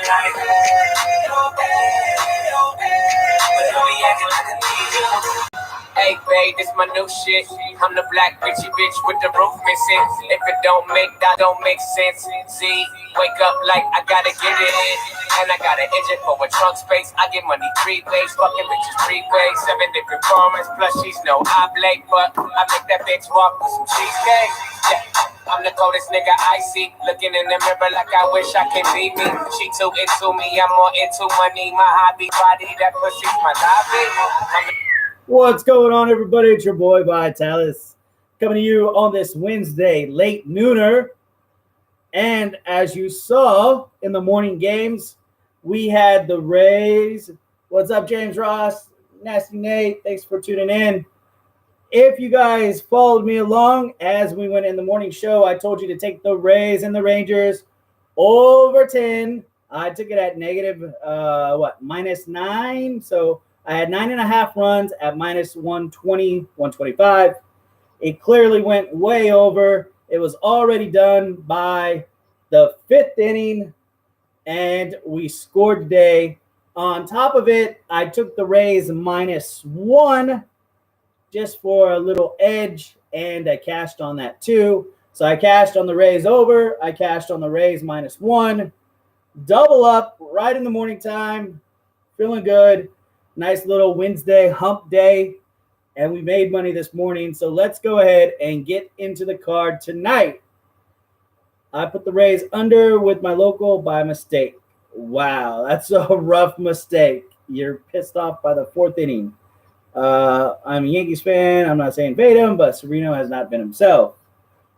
like, hey, oh, hey, oh, hey. But don't be acting like a nigga. Hey, babe, this my new shit. I'm the black bitchy bitch with the roof missing. If it don't make sense. See, wake up like I gotta get it in. And I got an engine for a trunk space. I get money 3 ways, fucking bitches 3 ways. 7 different formats, plus she's no oblate. But I make that bitch walk with some cheesecake. Yeah, I'm the coldest nigga I see. Looking in the mirror like I wish I could be me. She too into me, I'm more into money. My hobby, body, that pussy's my hobby. What's going on, everybody? It's your boy Vitalis coming to you on this Wednesday, late nooner. And as you saw in the morning games, we had the Rays. What's up, James Ross? Nasty Nate, thanks for tuning in. If you guys followed me along as we went in the morning show, I told you to take the Rays and the Rangers over 10. I took it at negative, -9. So I had 9.5 runs at minus 120, 125. It clearly went way over. It was already done by the 5th inning, and we scored today. On top of it, I took the Rays -1 just for a little edge, and I cashed on that too. So I cashed on the Rays over. I cashed on the Rays -1. Double up right in the morning time. Feeling good. Nice little Wednesday hump day, and we made money this morning. So let's go ahead and get into the card tonight. I put the Rays under with my local by mistake. Wow, that's a rough mistake. You're pissed off by the 4th inning. I'm a Yankees fan. I'm not saying fade him, but Sereno has not been himself.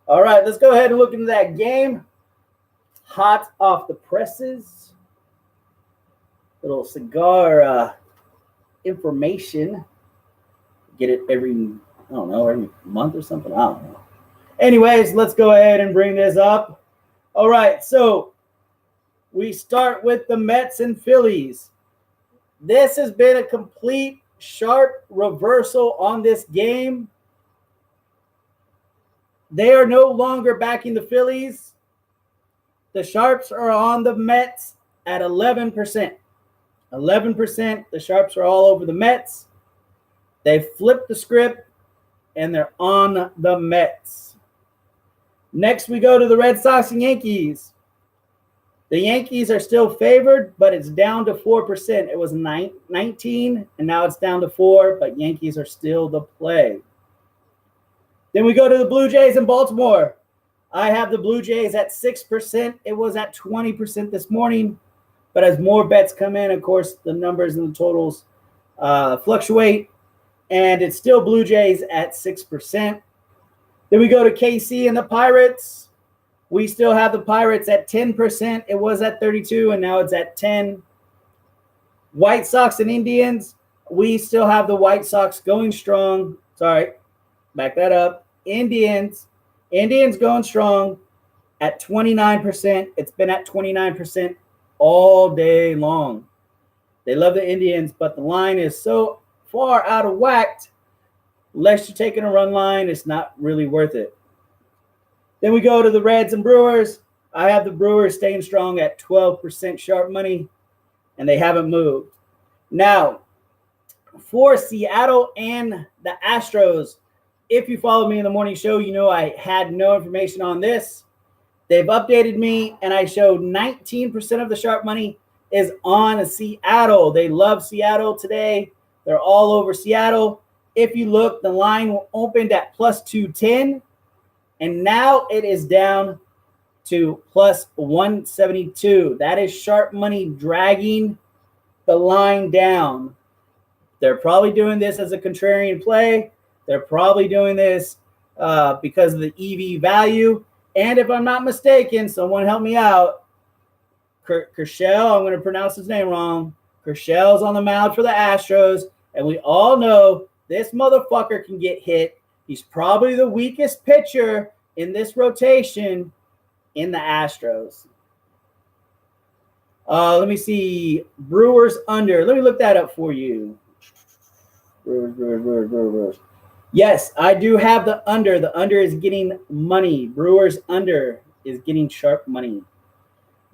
All right, let's go ahead and look into that game. Hot off the presses. Little cigar information. Get it every month or something. I don't know. Anyways, let's go ahead and bring this up. All right, so we start with the Mets and Phillies. This has been a complete sharp reversal on this game. They are no longer backing the Phillies. The Sharps are on the Mets at 11%. 11%. The Sharps are all over the Mets. They flipped the script, and they're on the Mets. Next, we go to the Red Sox and Yankees. The Yankees are still favored, but it's down to 4%. It was 19, and now it's down to 4, but Yankees are still the play. Then we go to the Blue Jays in Baltimore. I have the Blue Jays at 6%. It was at 20% this morning. But as more bets come in, of course, the numbers and the totals fluctuate. And it's still Blue Jays at 6%. Then we go to KC and the Pirates. We still have the Pirates at 10%. It was at 32, and now it's at 10. White Sox and Indians. We still have the White Sox going strong. Sorry, back that up. Indians going strong at 29%. It's been at 29% all day long. They love the Indians, but the line is so far out of whack. Unless you're taking a run line, it's not really worth it. Then we go to the Reds and Brewers. I have the Brewers staying strong at 12% sharp money, and they haven't moved. Now, for Seattle and the Astros, if you follow me in the morning show, you know I had no information on this. They've updated me, and I showed 19% of the sharp money is on Seattle. They love Seattle today. They're all over Seattle. If you look, the line opened at plus 210, and now it is down to plus 172. That is sharp money dragging the line down. They're probably doing this as a contrarian play. They're probably doing this because of the EV value. And if I'm not mistaken, someone help me out. Kershaw, I'm going to pronounce his name wrong. Kershaw's on the mound for the Astros. And we all know this motherfucker can get hit. He's probably the weakest pitcher in this rotation in the Astros. Let me see. Brewers under. Let me look that up for you. Brewers. Yes, I do have the under. The under is getting money. Brewers under is getting sharp money.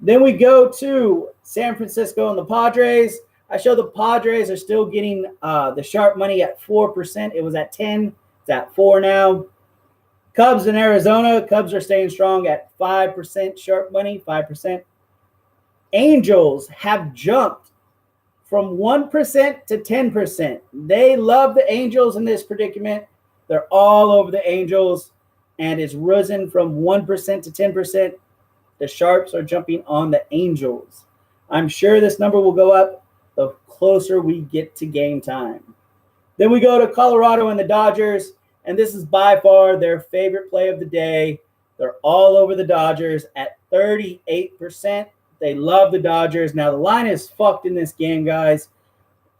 Then we go to San Francisco and the Padres. I show the Padres are still getting the sharp money at 4%. It was at 10. It's at 4 now. Cubs in Arizona. Cubs are staying strong at 5% sharp money, 5%. Angels have jumped from 1% to 10%. They love the Angels in this predicament. They're all over the Angels, and it's risen from 1% to 10%. The Sharps are jumping on the Angels. I'm sure this number will go up the closer we get to game time. Then we go to Colorado and the Dodgers, and this is by far their favorite play of the day. They're all over the Dodgers at 38%. They love the Dodgers. Now, the line is fucked in this game, guys.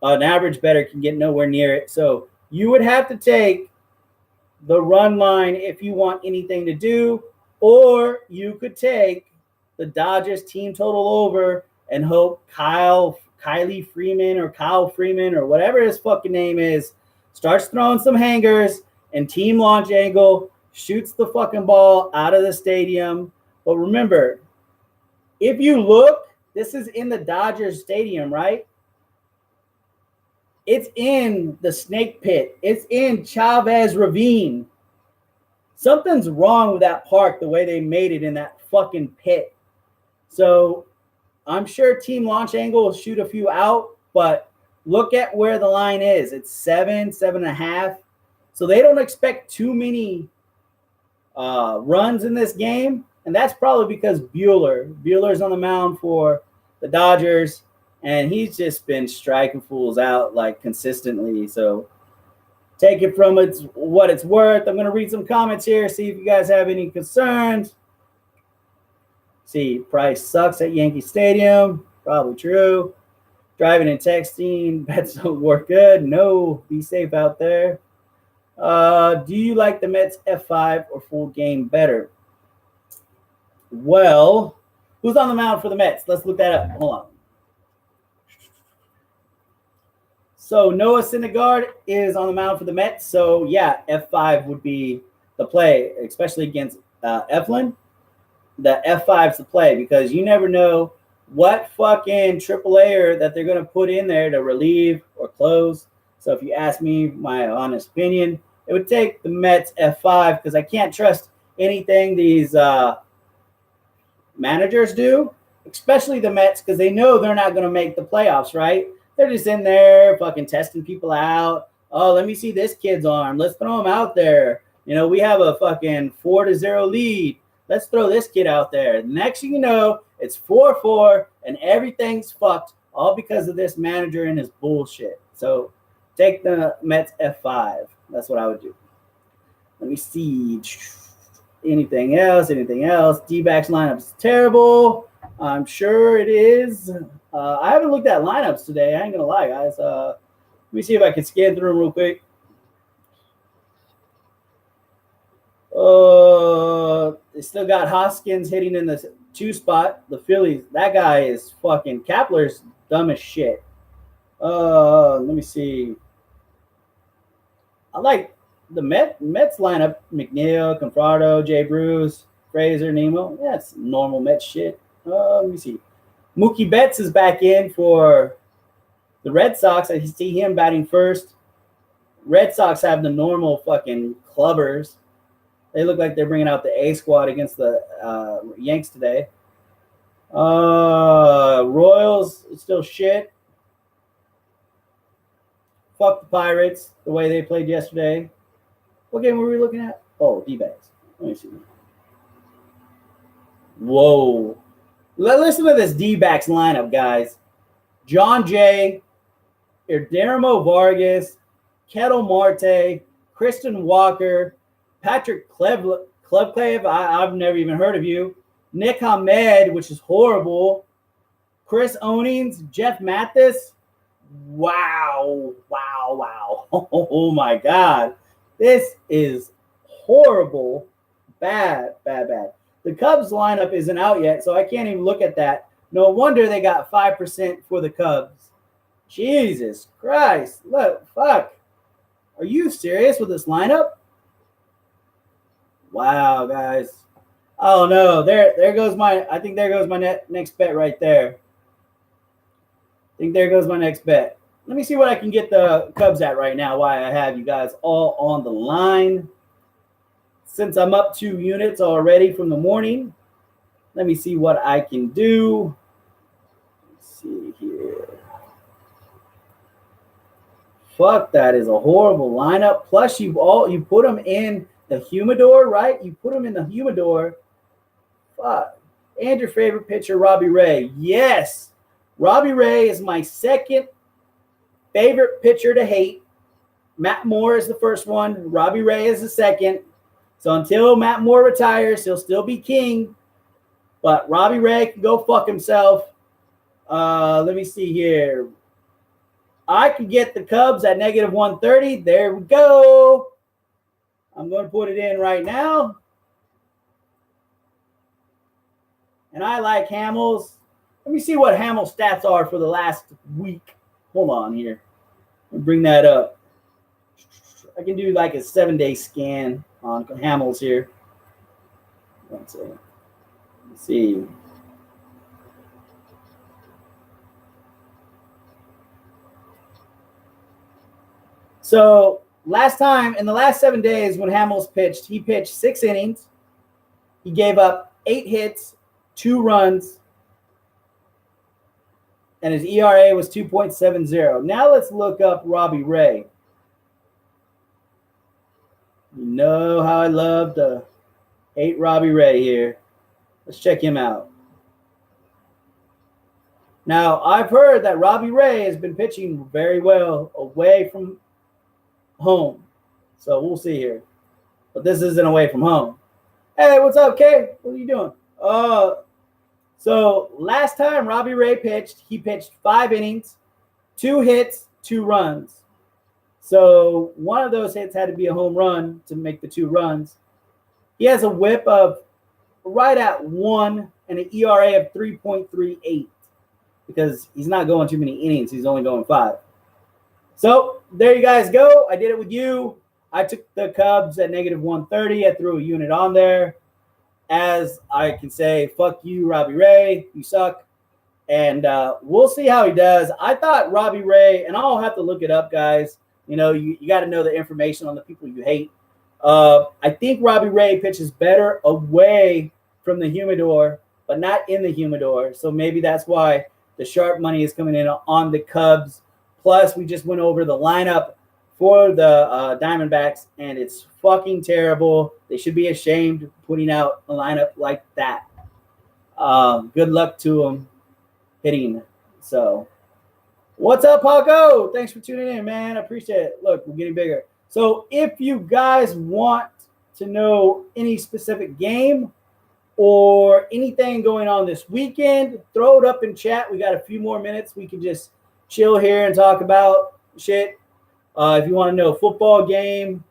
An average bettor can get nowhere near it. So you would have to take the run line if you want anything to do, or you could take the Dodgers team total over and hope Kylie Freeman or Kyle Freeman or whatever his fucking name is starts throwing some hangers and team launch angle shoots the fucking ball out of the stadium. But remember, if you look, this is in the Dodgers stadium, right? It's in the Snake Pit. It's in Chavez Ravine. Something's wrong with that park, the way they made it in that fucking pit. So I'm sure team launch angle will shoot a few out, but look at where the line is. It's 7.5. So they don't expect too many runs in this game. And that's probably because Buehler's on the mound for the Dodgers, and he's just been striking fools out like consistently. So take it from what it's worth. I'm going to read some comments here, see if you guys have any concerns. See, Price sucks at Yankee Stadium. Probably true. Driving and texting, bets don't work good. No, be safe out there. Do you like the Mets F5 or full game better? Well, who's on the mound for the Mets? Let's look that up. Hold on. So Noah Syndergaard is on the mound for the Mets. So, yeah, F5 would be the play, especially against Eflin. The F5's the play because you never know what fucking AAA that they're going to put in there to relieve or close. So if you ask me my honest opinion, it would take the Mets F5 because I can't trust anything these managers do, especially the Mets, because they know they're not going to make the playoffs, right? They're just in there fucking testing people out. Oh, let me see this kid's arm. Let's throw him out there. You know, we have a fucking 4-0 lead. Let's throw this kid out there. Next thing you know, it's 4-4 and everything's fucked, all because of this manager and his bullshit. So take the Mets F5. That's what I would do. Let me see. Anything else? D-backs lineup is terrible. I'm sure it is. I haven't looked at lineups today. I ain't going to lie, guys. Let me see if I can scan through them real quick. They still got Hoskins hitting in the 2 spot. The Phillies, that guy is fucking Kapler's dumb as shit. Let me see. I like the Mets lineup: McNeil, Conforto, Jay Bruce, Fraser, Nemo. Yeah, it's normal Mets shit. Let me see. Mookie Betts is back in for the Red Sox. I see him batting first. Red Sox have the normal fucking clubbers. They look like they're bringing out the A squad against the Yanks today. Royals is still shit. Fuck the Pirates, the way they played yesterday. What game were we looking at? Oh, D-backs. Let me see. Whoa. Listen to this D-backs lineup, guys. John Jay, Erdermo Vargas, Kettle Marte, Kristen Walker, Patrick Clevclave, I've never even heard of you. Nick Ahmed, which is horrible. Chris Onings, Jeff Mathis. Wow. Oh, my God. This is horrible. Bad. The Cubs lineup isn't out yet, so I can't even look at that. No wonder they got 5% for the Cubs. Jesus Christ. Look, fuck. Are you serious with this lineup? Wow, guys. Oh, no. There goes my – I think there goes my next bet right there. think there goes my next bet. Let me see what I can get the Cubs at right now while I have you guys all on the line. Since I'm up 2 units already from the morning, let me see what I can do. Let's see here. Fuck, that is a horrible lineup. Plus, you put them in the humidor, right? You put them in the humidor. Fuck. And your favorite pitcher, Robbie Ray. Yes, Robbie Ray is my second favorite pitcher to hate. Matt Moore is the first one. Robbie Ray is the second. So until Matt Moore retires, he'll still be king. But Robbie Ray can go fuck himself. Let me see here. I could get the Cubs at -130. There we go. I'm going to put it in right now. And I like Hamels. Let me see what Hamels' stats are for the last week. Hold on here. Let me bring that up. I can do like a 7-day scan on Hamels here. One second. Let's see. So last time, in the last 7 days when Hamels pitched, he pitched 6 innings. He gave up 8 hits, 2 runs, and his ERA was 2.70. Now let's look up Robbie Ray. You know how I love to hate Robbie Ray here. Let's check him out. Now, I've heard that Robbie Ray has been pitching very well away from home. So we'll see here. But this isn't away from home. Hey, what's up, Kay? What are you doing? So last time Robbie Ray pitched, he pitched 5 innings, 2 hits, 2 runs. So one of those hits had to be a home run to make the 2 runs. He has a whip of right at 1 and an ERA of 3.38 because he's not going too many innings. He's only going 5. So there you guys go. I did it with you. I took the Cubs at -130. I threw a unit on there. As I can say, fuck you, Robbie Ray. You suck. And we'll see how he does. I thought Robbie Ray, and I'll have to look it up, guys. You know, you got to know the information on the people you hate. I think Robbie Ray pitches better away from the humidor, but not in the humidor. So maybe that's why the sharp money is coming in on the Cubs. Plus, we just went over the lineup for the Diamondbacks, and it's fucking terrible. They should be ashamed putting out a lineup like that. Good luck to them hitting. So, what's up, Paco? Thanks for tuning in, man. I appreciate it. Look, we're getting bigger. So, if you guys want to know any specific game or anything going on this weekend, throw it up in chat. We got a few more minutes. We can just chill here and talk about shit. If you want to know football game,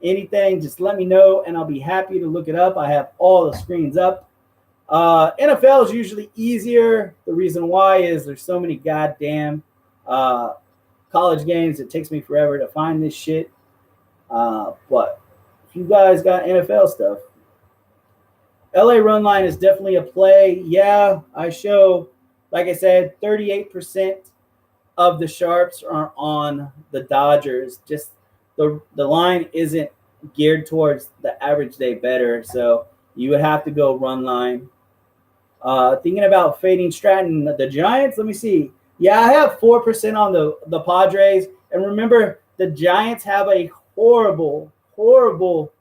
anything, just let me know, and I'll be happy to look it up. I have all the screens up. NFL is usually easier. The reason why is there's so many goddamn college games. It takes me forever to find this shit. But if you guys got NFL stuff, LA run line is definitely a play. Yeah, I show, like I said, 38% of the sharps are on the Dodgers. Just the line isn't geared towards the average day better, so you would have to go run line. Thinking about fading Stratton, the Giants, let me see. Yeah, I have 4% on the Padres. And remember, the Giants have a horrible, horrible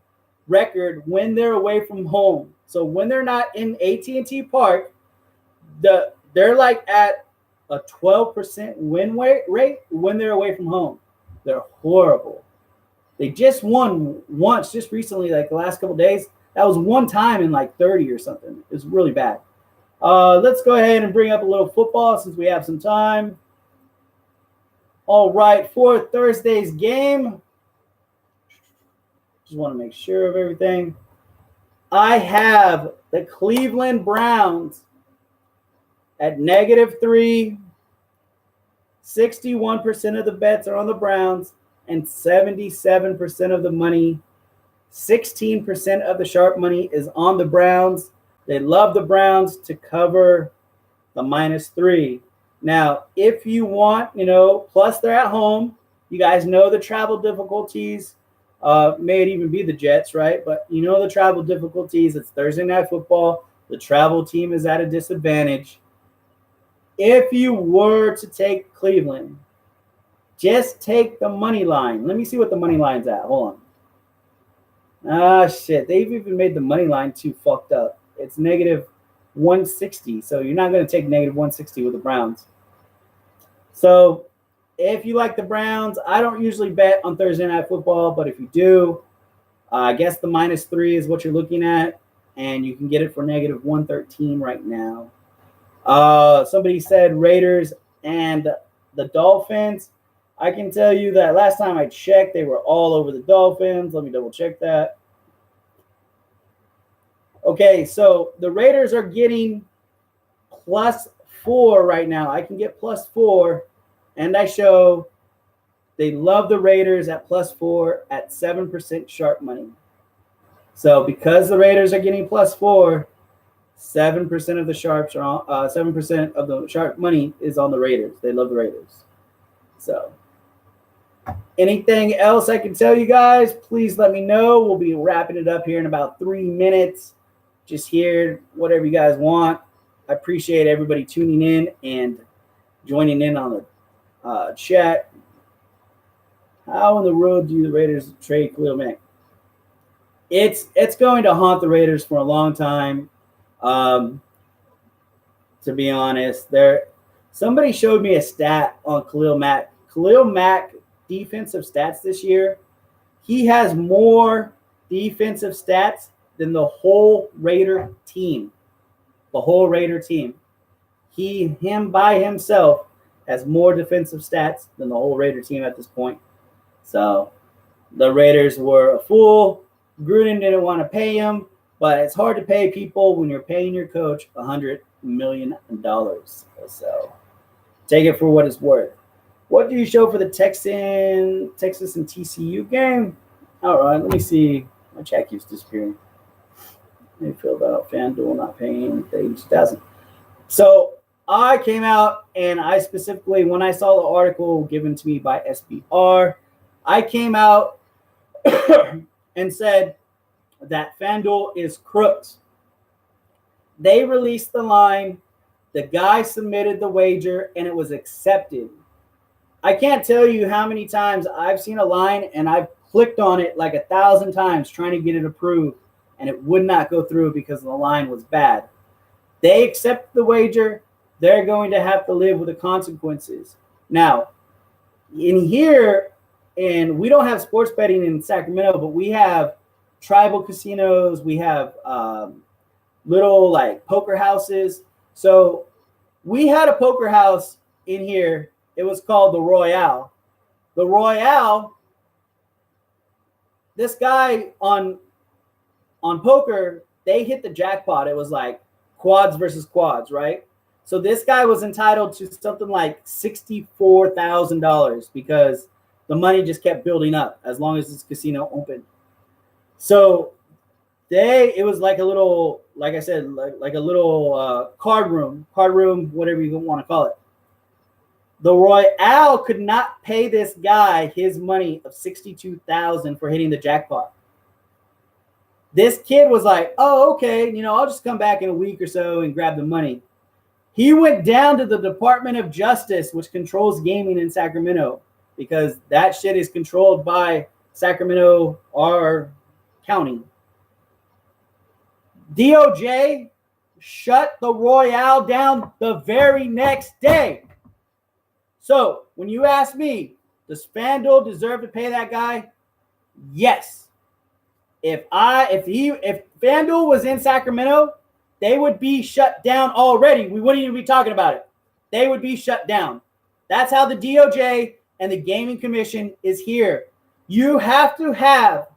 record when they're away from home. So when they're not in AT&T Park, they're like at a 12% win rate when they're away from home. They're horrible. They just won once, just recently, like the last couple days. That was one time in like 30 or something. It was really bad. Let's go ahead and bring up a little football since we have some time. All right, for Thursday's game, just want to make sure of everything. I have the Cleveland Browns at -3. 61% of the bets are on the Browns and 77% of the money. 16% of the sharp money is on the Browns. They love the Browns to cover the -3. Now, if you want, plus they're at home. You guys know the travel difficulties. May it even be the Jets, right? But you know the travel difficulties. It's Thursday Night Football. The travel team is at a disadvantage. If you were to take Cleveland, just take the money line. Let me see what the money line's at. Hold on. Ah, shit. They've even made the money line too fucked up. It's negative 160. So you're not going to take negative 160 with the Browns. So if you like the Browns, I don't usually bet on Thursday Night Football, but if you do, I guess the -3 is what you're looking at, and you can get it for negative 113 right now. Somebody said Raiders and the Dolphins. I can tell you that last time I checked, they were all over the Dolphins. Let me double check that. Okay, so the Raiders are getting +4 right now. I can get +4, and I show they love the Raiders at +4 at 7% sharp money. So because the Raiders are getting +4, 7% of the sharps are on, 7% of the sharp money is on the Raiders. They love the Raiders. So anything else I can tell you guys, please let me know. We'll be wrapping it up here in about 3 minutes. Just hear whatever you guys want. I appreciate everybody tuning in and joining in on the chat. How in the world do the Raiders trade Khalil Mack? It's going to haunt the Raiders for a long time. To be honest, somebody showed me a stat on Khalil Mack. Khalil Mack defensive stats this year. He has more defensive stats than the whole Raider team. The whole Raider team. Him by himself has more defensive stats than the whole Raider team at this point. So the Raiders were a fool. Gruden didn't want to pay him, but it's hard to pay people when you're paying your coach $100 million. So take it for what it's worth. What do you show for the Texas and TCU game? All right, let me see. My chat keeps disappearing. Let me fill that out. FanDuel not paying 32,000. So I came out and I specifically, when I saw the article given to me by SBR, I came out and said that FanDuel is crooks. They released the line. The guy submitted the wager and it was accepted. I can't tell you how many times I've seen a line and I've clicked on it like 1,000 times trying to get it approved, and it would not go through because the line was bad. They accept the wager. They're going to have to live with the consequences. Now, in here, and we don't have sports betting in Sacramento, but we have tribal casinos. We have little like poker houses. So we had a poker house in here. It was called the Royale. The Royale, this guy on poker, they hit the jackpot. It was like quads versus quads, right? So this guy was entitled to something like $64,000 because the money just kept building up as long as this casino opened. So it was like a little, like I said, like a little card room, whatever you want to call it. The Royale could not pay this guy his money of $62,000 for hitting the jackpot. This kid was like, oh, okay, I'll just come back in a week or so and grab the money. He went down to the Department of Justice, which controls gaming in Sacramento, because that shit is controlled by Sacramento, our county. DOJ shut the Royale down the very next day. So when you ask me, does FanDuel deserve to pay that guy? Yes. If FanDuel was in Sacramento, they would be shut down already. We wouldn't even be talking about it. They would be shut down. That's how the DOJ and the Gaming Commission is here. You have to have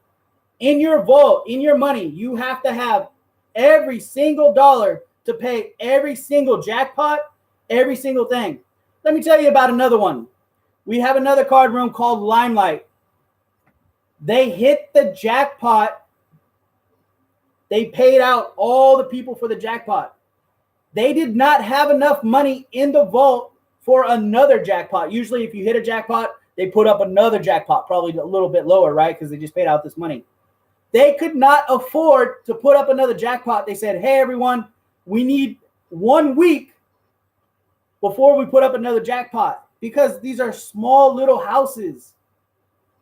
in your vault, in your money, you have to have every single dollar to pay every single jackpot, every single thing. Let me tell you about another one. We have another card room called Limelight. They hit the jackpot. They paid out all the people for the jackpot. They did not have enough money in the vault for another jackpot. Usually if you hit a jackpot, they put up another jackpot, probably a little bit lower, right? Because they just paid out this money. They could not afford to put up another jackpot. They said, hey, everyone, we need 1 week before we put up another jackpot, because these are small little houses.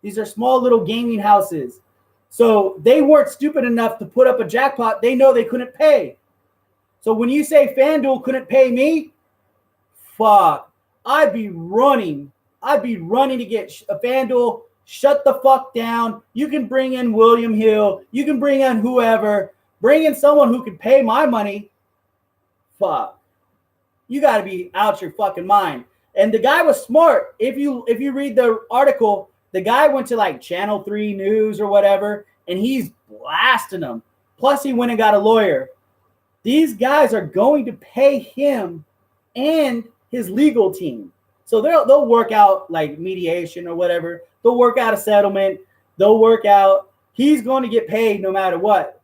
These are small little gaming houses. So they weren't stupid enough to put up a jackpot. They know they couldn't pay. So when you say FanDuel couldn't pay me, fuck, I'd be running to get a FanDuel. Shut the fuck down. You can bring in William Hill. You can bring in whoever. Bring in someone who can pay my money. Fuck. You got to be out your fucking mind. And the guy was smart. If you read the article, the guy went to like Channel 3 News or whatever, and he's blasting them. Plus, he went and got a lawyer. These guys are going to pay him and his legal team. So they'll work out like mediation or whatever. They'll work out a settlement. They'll work out. He's going to get paid no matter what.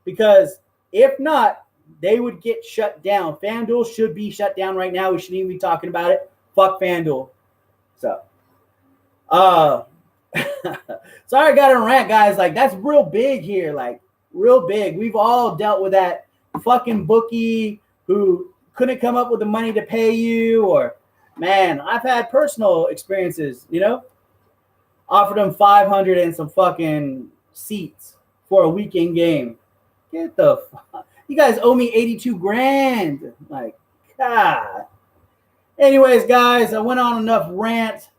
Because if not, they would get shut down. FanDuel should be shut down right now. We shouldn't even be talking about it. Fuck FanDuel. So, sorry I got on a rant, guys. Like, that's real big here. Like, real big. We've all dealt with that fucking bookie who couldn't come up with the money to pay you, or, man, I've had personal experiences, you know? Offered them $500 and some fucking seats for a weekend game. Get the fuck. You guys owe me $82,000. Like, God. Anyways, guys, I went on enough rant.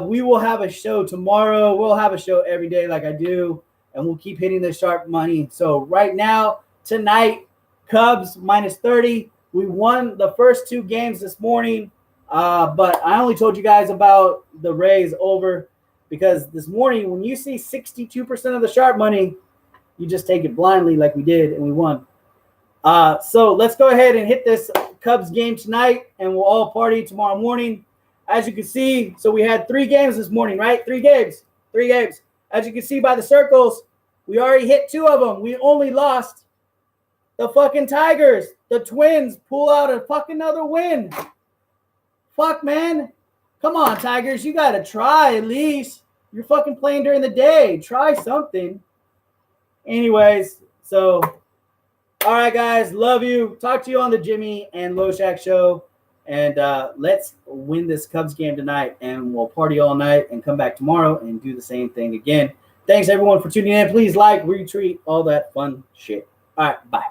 We will have a show tomorrow. We'll have a show every day like I do, and we'll keep hitting the sharp money. So right now, tonight, Cubs -30. We won the first 2 games this morning, but I only told you guys about the Rays over because this morning, when you see 62% of the sharp money, you just take it blindly like we did, and we won. So let's go ahead and hit this Cubs game tonight, and we'll all party tomorrow morning. As you can see, so we had 3 games this morning, right? 3 games. As you can see by the circles, we already hit 2 of them. We only lost the fucking Tigers. The Twins pull out a fucking another win. Fuck, man. Come on, Tigers. You got to try at least. You're fucking playing during the day. Try something. Anyways, so, all right, guys. Love you. Talk to you on the Jimmy and Loshak show. And let's win this Cubs game tonight. And we'll party all night and come back tomorrow and do the same thing again. Thanks, everyone, for tuning in. Please like, retweet, all that fun shit. All right, bye.